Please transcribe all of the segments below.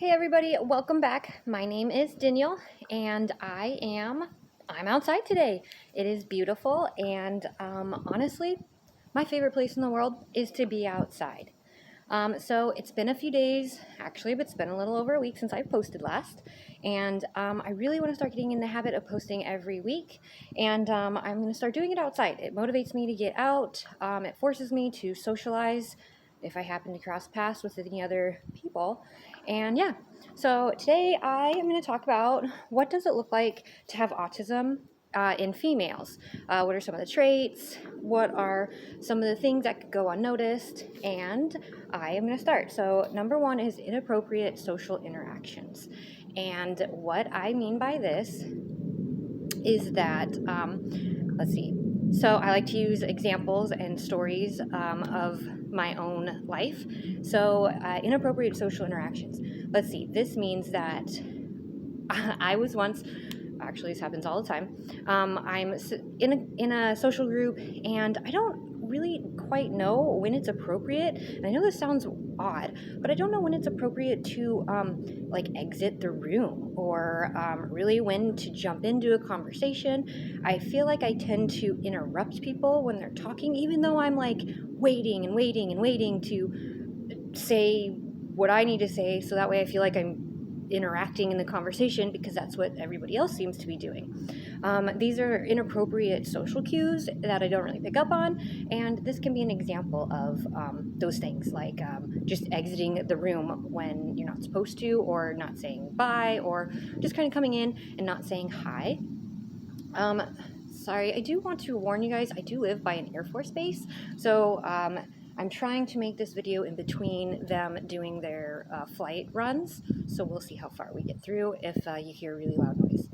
Hey everybody, welcome back. My name is Danielle and I'm outside today. It is beautiful and honestly, my favorite place in the world is to be outside. So it's been a few days, actually, but it's been a little over a week since I posted last. And I really want to start getting in the habit of posting every week. And I'm going to start doing it outside. It motivates me to get out. It forces me to socialize if I happen to cross paths with any other people. And yeah, so today I am going to talk about what does it look like to have autism in females. What are some of the traits? What are some of the things that could go unnoticed? And I am going to start. So number one is inappropriate social interactions. And what I mean by this is that, let's see. So I like to use examples and stories of my own life. So inappropriate social interactions. Let's see. This means that I was once, actually this happens all the time, I'm in a social group and I don't really quite know when it's appropriate, and I know this sounds odd, but I don't know when it's appropriate to like exit the room or really when to jump into a conversation. I feel like I tend to interrupt people when they're talking, even though I'm like waiting and waiting and waiting to say what I need to say, so that way I feel like I'm interacting in the conversation because that's what everybody else seems to be doing. These are inappropriate social cues that I don't really pick up on, and this can be an example of those things, like just exiting the room when you're not supposed to, or not saying bye, or just kind of coming in and not saying hi. Sorry, I do want to warn you guys, I do live by an Air Force base, so I'm trying to make this video in between them doing their flight runs, so we'll see how far we get through if you hear really loud noise.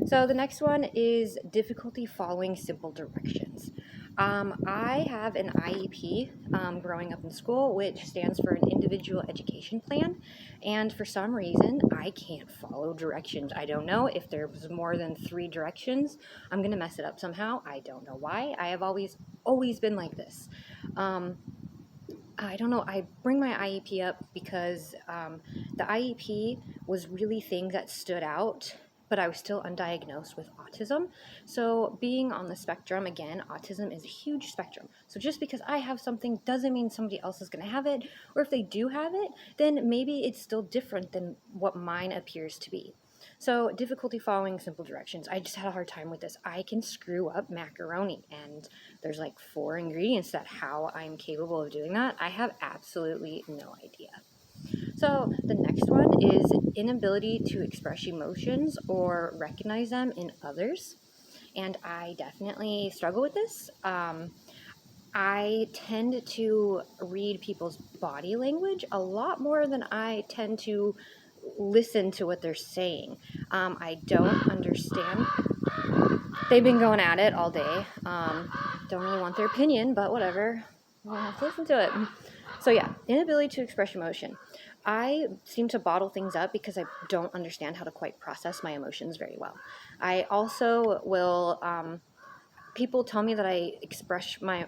So the next one is difficulty following simple directions. I have an IEP growing up in school, which stands for an individual education plan, and for some reason I can't follow directions. I don't know if there's more than 3 directions. I'm gonna mess it up somehow. I don't know why. I have always been like this. I don't know, I bring my IEP up because the IEP was really things that stood out, but I was still undiagnosed with autism. So being on the spectrum, again, autism is a huge spectrum. So just because I have something doesn't mean somebody else is going to have it, or if they do have it, then maybe it's still different than what mine appears to be. So difficulty following simple directions. I just had a hard time with this. I can screw up macaroni, and there's like 4 ingredients that how I'm capable of doing that. I have absolutely no idea. So the next one is inability to express emotions or recognize them in others. And I definitely struggle with this. I tend to read people's body language a lot more than I tend to listen to what they're saying. I don't understand. They've been going at it all day. Don't really want their opinion, but whatever. We'll have to listen to it. So yeah, inability to express emotion. I seem to bottle things up because I don't understand how to quite process my emotions very well. I also will, people tell me that I express my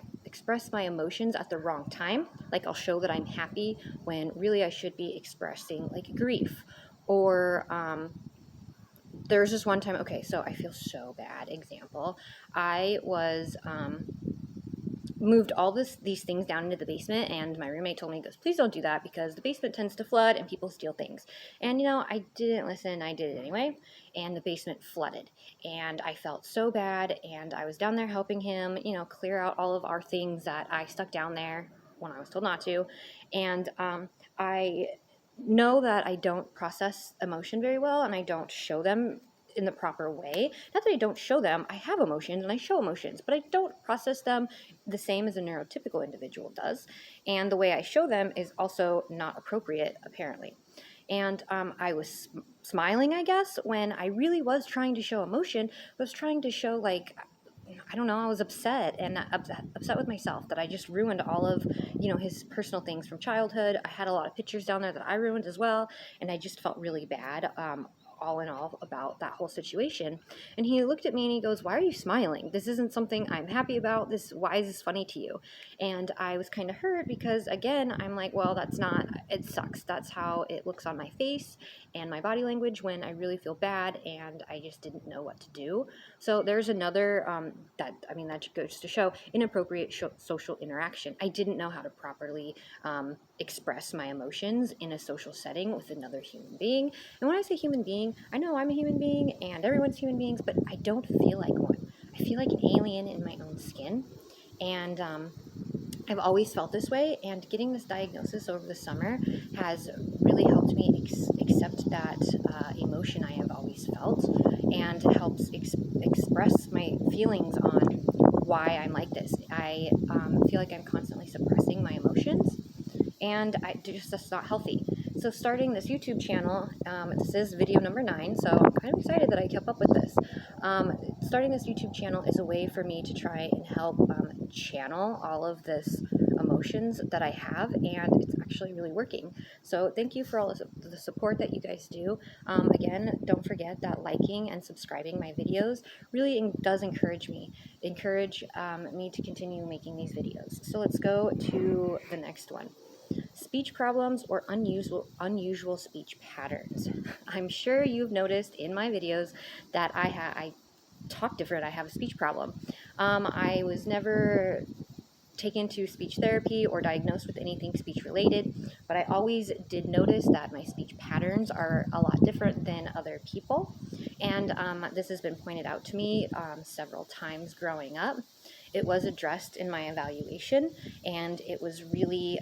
emotions at the wrong time. Like I'll show that I'm happy when really I should be expressing like grief, or there was just one time, okay, so I feel so bad. Example, I was moved all these things down into the basement, and my roommate told me, goes, please don't do that because the basement tends to flood and people steal things. And I didn't listen. I did it anyway, and the basement flooded, and I felt so bad, and I was down there helping him clear out all of our things that I stuck down there when I was told not to. And I know that I don't process emotion very well, and I don't show them in the proper way. Not that I don't show them, I have emotions and I show emotions, but I don't process them the same as a neurotypical individual does. And the way I show them is also not appropriate, apparently. And I was smiling, I guess, when I really was trying to show emotion. I was trying to show, like, I don't know, I was upset with myself that I just ruined all of, his personal things from childhood. I had a lot of pictures down there that I ruined as well, and I just felt really bad all in all about that whole situation. And he looked at me and he goes, "Why are you smiling? This isn't something I'm happy about. Why is this funny to you?" And I was kind of hurt because, again, I'm like, well, it sucks. That's how it looks on my face and my body language when I really feel bad and I just didn't know what to do. So there's another, that goes to show inappropriate social interaction. I didn't know how to properly express my emotions in a social setting with another human being. And when I say human being, I know I'm a human being and everyone's human beings, but I don't feel like one. I feel like an alien in my own skin. And I've always felt this way, and getting this diagnosis over the summer has really helped me accept that emotion I have always felt, and helps express my feelings on why I'm like this. I feel like I'm constantly suppressing my emotions, and that's not healthy. So starting this YouTube channel, this is video number 9, so I'm kind of excited that I kept up with this. Starting this YouTube channel is a way for me to try and help channel all of this emotions that I have, and it's actually really working. So thank you for all the support that you guys do. Again, don't forget that liking and subscribing my videos really does encourage me to continue making these videos. So let's go to the next one. Speech problems or unusual speech patterns. I'm sure you've noticed in my videos that I talk different. I have a speech problem. I was never taken to speech therapy or diagnosed with anything speech related, but I always did notice that my speech patterns are a lot different than other people, and this has been pointed out to me several times growing up. It was addressed in my evaluation, and it was really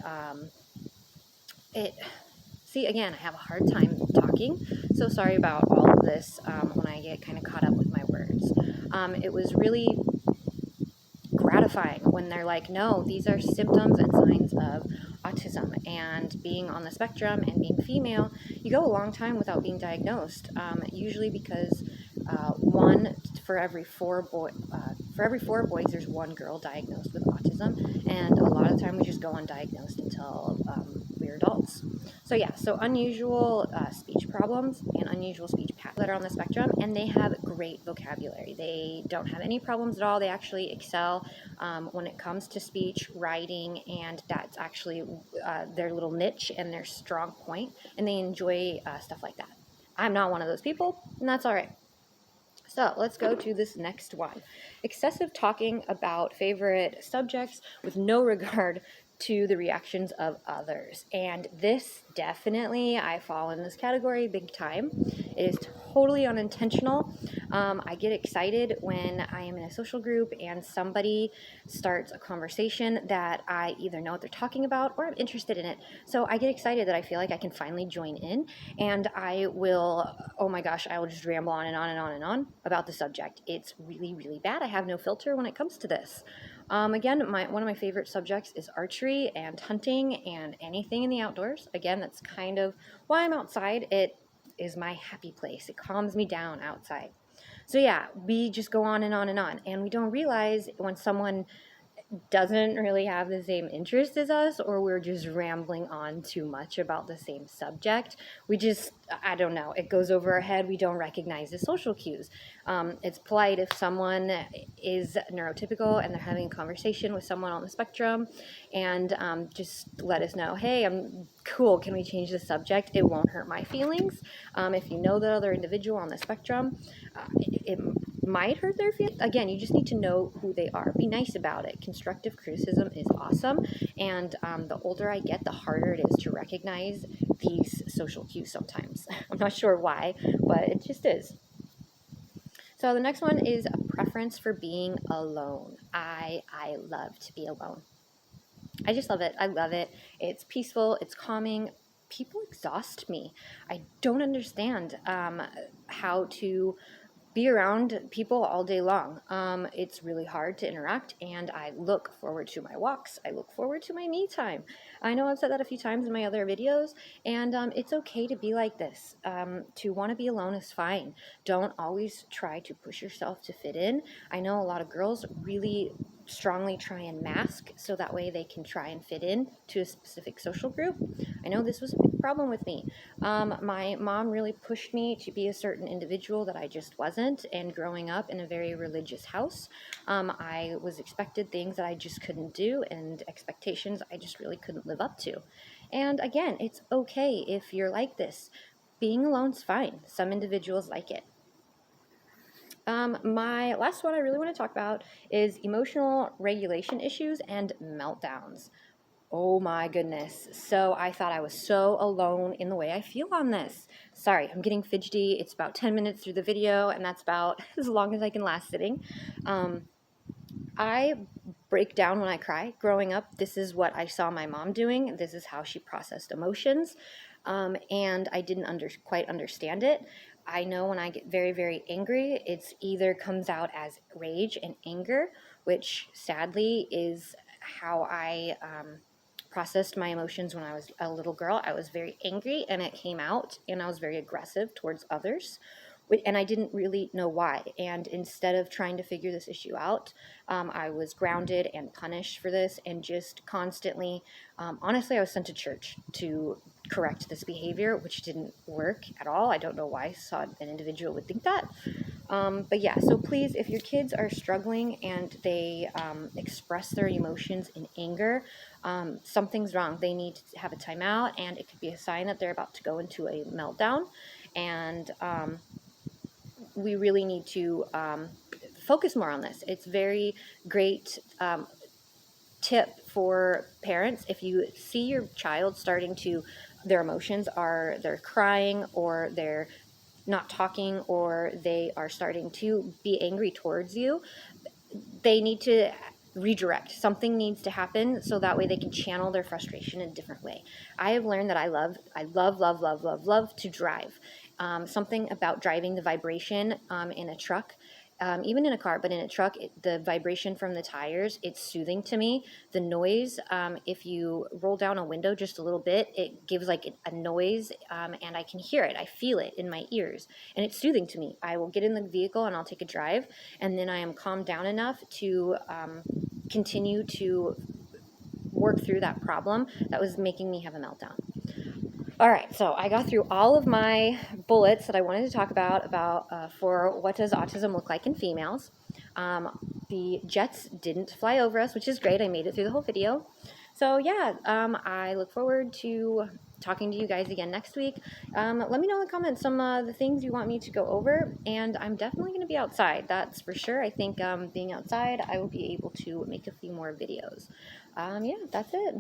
again, I have a hard time talking, so sorry about all of this when I get kind of caught up with my words. It was really gratifying when they're like, no, these are symptoms and signs of autism. And being on the spectrum and being female, you go a long time without being diagnosed, usually because one for every four boys, there's one girl diagnosed with autism, and a lot of the time we just go undiagnosed until we're adults. So unusual speech problems and unusual speech patterns that are on the spectrum, and they have great vocabulary. They don't have any problems at all. They actually excel when it comes to speech, writing, and that's actually their little niche and their strong point, and they enjoy stuff like that. I'm not one of those people, and that's all right. So let's go to this next one. Excessive talking about favorite subjects with no regard to the reactions of others. And this definitely, I fall in this category big time. It is totally unintentional. I get excited when I am in a social group and somebody starts a conversation that I either know what they're talking about or I'm interested in it. So I get excited that I feel like I can finally join in, and I will, oh my gosh, I will just ramble on and on and on and on about the subject. It's really, really bad. I have no filter when it comes to this. Again, one of my favorite subjects is archery and hunting and anything in the outdoors. Again, that's kind of why I'm outside. It is my happy place. It calms me down outside. So yeah, we just go on and on and on, and we don't realize when someone doesn't really have the same interest as us, or we're just rambling on too much about the same subject. I don't know, it goes over our head. We don't recognize the social cues. It's polite if someone is neurotypical and they're having a conversation with someone on the spectrum, and just let us know, hey, I'm cool, can we change the subject? It won't hurt my feelings. If you know the other individual on the spectrum, it might hurt their feelings. Again, you just need to know who they are. Be nice about it. Constructive criticism is awesome, and the older I get, the harder it is to recognize these social cues sometimes. I'm not sure why, but it just is. So the next one is a preference for being alone. I love to be alone. I just love it. I love it. It's peaceful. It's calming. People exhaust me. I don't understand how to be around people all day long. It's really hard to interact, and I look forward to my walks. I look forward to my me time. I know I've said that a few times in my other videos, and it's okay to be like this. To want to be alone is fine. Don't always try to push yourself to fit in. I know a lot of girls really strongly try and mask so that way they can try and fit in to a specific social group. I know this was a big problem with me. My mom really pushed me to be a certain individual that I just wasn't, and growing up in a very religious house, I was expected things that I just couldn't do, and expectations I just really couldn't live up to. And again, it's okay if you're like this. Being alone's fine. Some individuals like it. My last one I really want to talk about is emotional regulation issues and meltdowns. Oh my goodness. So I thought I was so alone in the way I feel on this. Sorry, I'm getting fidgety. It's about 10 minutes through the video, and that's about as long as I can last sitting. I break down when I cry. Growing up, this is what I saw my mom doing. This is how she processed emotions, and I didn't quite understand it. I know when I get very, very angry, it's either comes out as rage and anger, which sadly is how I processed my emotions when I was a little girl. I was very angry, and it came out, and I was very aggressive towards others. And I didn't really know why. And instead of trying to figure this issue out, I was grounded and punished for this, and just constantly, honestly, I was sent to church to correct this behavior, which didn't work at all. I don't know why an individual would think that. But yeah, so please, if your kids are struggling and they express their emotions in anger, something's wrong. They need to have a timeout, and it could be a sign that they're about to go into a meltdown. And we really need to focus more on this. It's very great tip for parents. If you see your child starting to, their emotions are, they're crying, or they're not talking, or they are starting to be angry towards you, they need to redirect. Something needs to happen so that way they can channel their frustration in a different way. I have learned that I love to drive. Something about driving, the vibration in a truck, even in a car, but in a truck, the vibration from the tires, it's soothing to me. The noise, if you roll down a window just a little bit, it gives like a noise, and I can hear it. I feel it in my ears, and it's soothing to me. I will get in the vehicle and I'll take a drive, and then I am calmed down enough to continue to work through that problem that was making me have a meltdown. All right, so I got through all of my bullets that I wanted to talk about for what does autism look like in females. The jets didn't fly over us, which is great. I made it through the whole video. So yeah, I look forward to talking to you guys again next week. Let me know in the comments some of the things you want me to go over, and I'm definitely going to be outside, that's for sure. I think being outside, I will be able to make a few more videos. Yeah, that's it.